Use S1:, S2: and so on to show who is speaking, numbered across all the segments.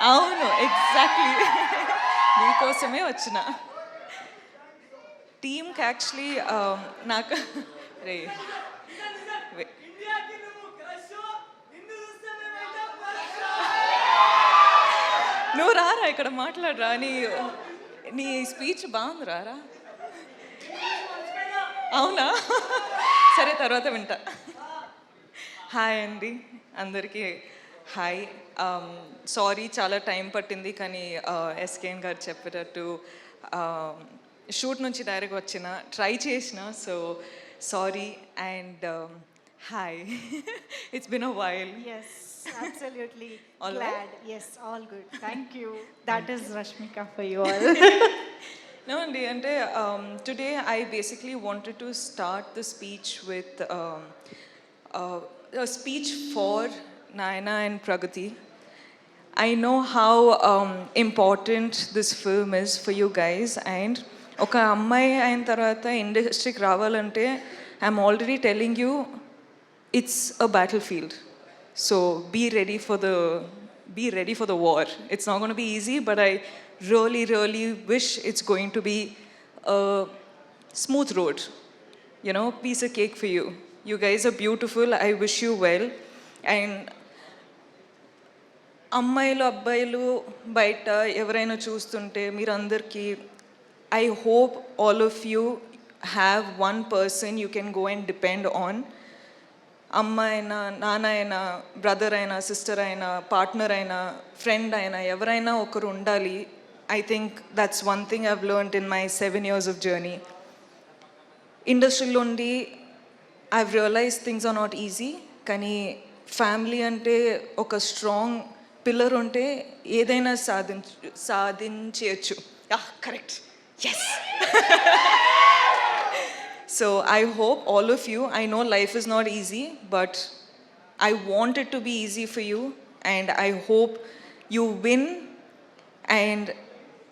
S1: అవును, ఎగ్జాక్ట్లీ. మీకోసమే వచ్చిన. టీమ్కి యాక్చువల్లీ నాకు రే నువ్వు రారా ఇక్కడ మాట్లాడరా, నీ స్పీచ్ బాగుంది, రారా. అవునా? సరే, తర్వాత వింటా. హాయ్ అండి అందరికీ. హాయ్. సారీ చాలా టైం పట్టింది, కానీ ఎస్కేఎన్ గారు చెప్పేటట్టు షూట్ నుంచి డైరెక్ట్ వచ్చిన, ట్రై చేసిన. So sorry and hi. It's been a while.
S2: Yes, absolutely.
S1: All
S2: Glad.
S1: right?
S2: Yes, all good. Thank you. That is Rashmika for you all.
S1: No, Andy, and today I basically wanted to start the speech with a speech for Nayana and Pragati. I know how important this film is for you guys, and oka ammai ayin tarvata industry ki ravalante I'm already telling you it's a battlefield. So be ready for the war. It's not going to be easy, but I really wish it's going to be a smooth road. You know, piece of cake for you. You guys are beautiful. I wish you well. And అమ్మాయిలు అబ్బాయిలు బయట ఎవరైనా చూస్తుంటే మీరందరికీ I hope all of you have one person you can go and depend on. అమ్మ అయినా, నాన్న అయినా, బ్రదర్ అయినా, సిస్టర్ అయినా, పార్ట్నర్ అయినా, ఫ్రెండ్ అయినా, ఎవరైనా ఒకరు ఉండాలి. I think that's one thing I've learned in my 7 years of journey. ఇండస్ట్రీలో ఉండి I've realize things are not easy, కానీ ఫ్యామిలీ అంటే ఒక స్ట్రాంగ్ పిల్లర్ ఉంటే ఏదైనా సాధించవచ్చు. Correct, yes. So I hope all of you, I know life is not easy, but I want it to be easy for you, and I hope you win. And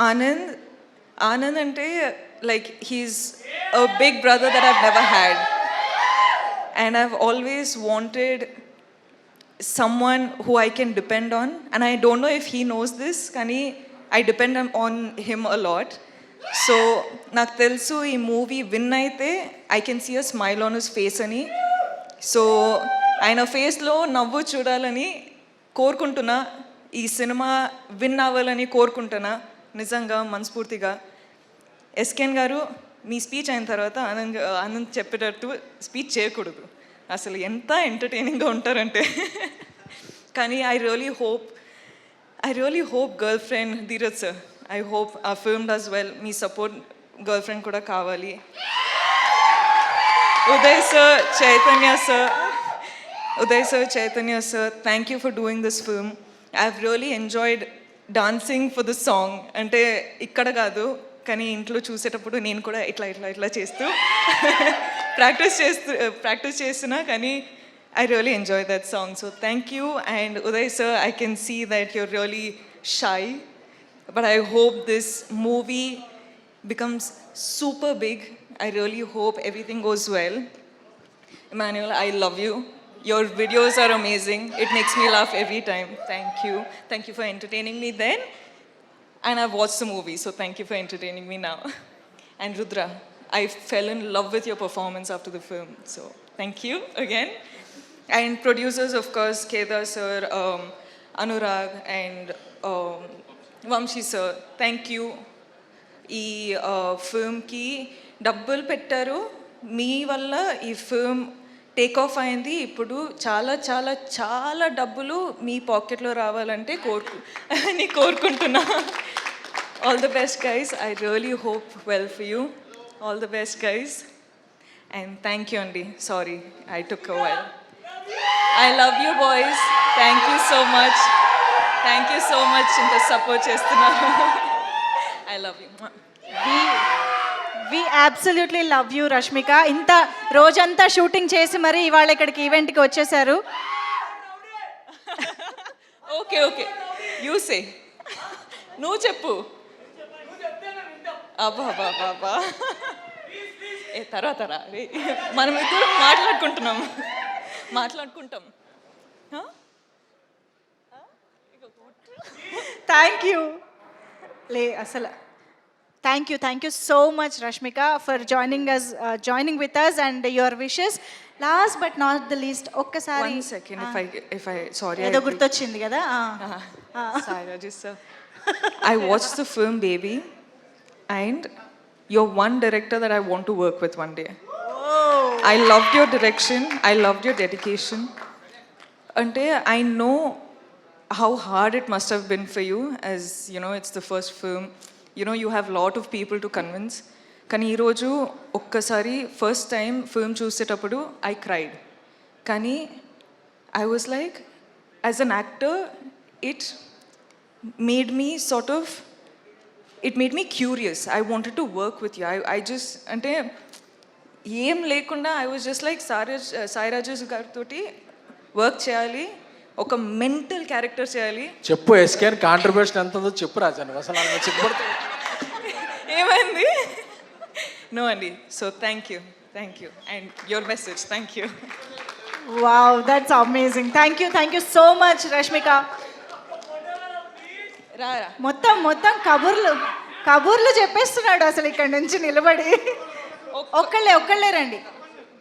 S1: Anand ante, like, he's a big brother that I've never had, and I've always wanted someone who I can depend on, and I don't know if he knows this, kani I depend on him a lot. So నాకు తెలుసు ఈ movie win అయితే I can see a smile on his face అని. So ఆయన ఫేస్లో నవ్వు చూడాలని కోరుకుంటున్నా. ఈ సినిమా విన్ అవ్వాలని కోరుకుంటున్నా నిజంగా, మనస్ఫూర్తిగా. ఎస్కేఎన్ గారు, మీ స్పీచ్ అయిన తర్వాత ఆనంద్ చెప్పేటట్టు స్పీచ్ చేయకూడదు. అసలు ఎంత ఎంటర్టైనింగ్గా ఉంటారంటే. కానీ I really hope girl friend Dheeraj sir, I hope our film does well. Me support girlfriend kuda kavali. Uday sir, Chaitanya sir, thank you for doing this film. I've really enjoyed dancing for the song. Ante ikkada gaadu, kani intlo chusetappudu nenu kuda itla chestu practice chestuna, kani I really enjoyed that song. So thank you. And Uday sir, I can see that you're really shy, but I hope this movie becomes super big. I really hope everything goes well. Emmanuel, I love you. Your videos are amazing. It makes me laugh every time. Thank you. Thank you for entertaining me then. And I've watched the movie, so thank you for entertaining me now. And Rudra, I fell in love with your performance after the film. So thank you again. And producers, of course, Kedar sir, Anurag, and Vamshi sir, thank you. ఈ ఫిల్మ్కి డబ్బులు పెట్టారు, మీ వల్ల ఈ film take off అయింది. ఇప్పుడు చాలా చాలా చాలా డబ్బులు మీ పాకెట్లో రావాలంటే కోరుకుంటున్నా. All the best guys. I really hope well for you. All the best guys. And thank you అండి. Sorry I took a while. I love you boys. Thank you so much. Thank you so much ఇంత support చేస్తున్నారు. I love you.
S2: We absolutely love you Rashmika. ఇంత రోజంతా shooting చేసి మరి ఇవాళ ఇక్కడికి ఈవెంట్కి వచ్చేసారు.
S1: ఓకే యూ సే, నువ్వు చెప్పు. అబ్బా తర్వాత మనం ఇద్దరు మాట్లాడుకుంటాం.
S2: థ్యాంక్ యూ లే అసలు thank you so much Rashmika for joining with us and your wishes. Last but not the least ఒక్కసారి
S1: 1 second, if I sorry,
S2: ఏదో గుర్తొచ్చింది కదా.
S1: Saira ji sir, I watched the film Baby, and you're one director that I want to work with one day. I loved your direction, I loved your dedication. Ante I know how hard it must have been for you, as you know, it's the first film. You know, you have lot of people to convince. కానీ ఈరోజు ఒక్కసారి first time film చూసేటప్పుడు I cried. కానీ I was like, as an actor it made me sort of, it made me curious. I wanted to work with you. I just అంటే ఏం లేకుండా I was just like Sai Raju గారితో work చేయాలి, ఒక mental character చేయాలి.
S3: చెప్పు ఎస్కేన్ contribution ఎంత ఉందో చెప్పు రాజా, నువ్వు అసలు ఆమె చెప్పబడితే
S1: ఏమైంది? నో అండి. So thank you and your message. Thank you.
S2: Wow, that's amazing. Thank you so much Rashmika.
S1: రారా
S2: మొత్తం కబుర్లు చెప్పేస్తున్నాడు అసలు ఇక్కడ నుంచి నిలబడి. ఒక్కళ్ళే రండి.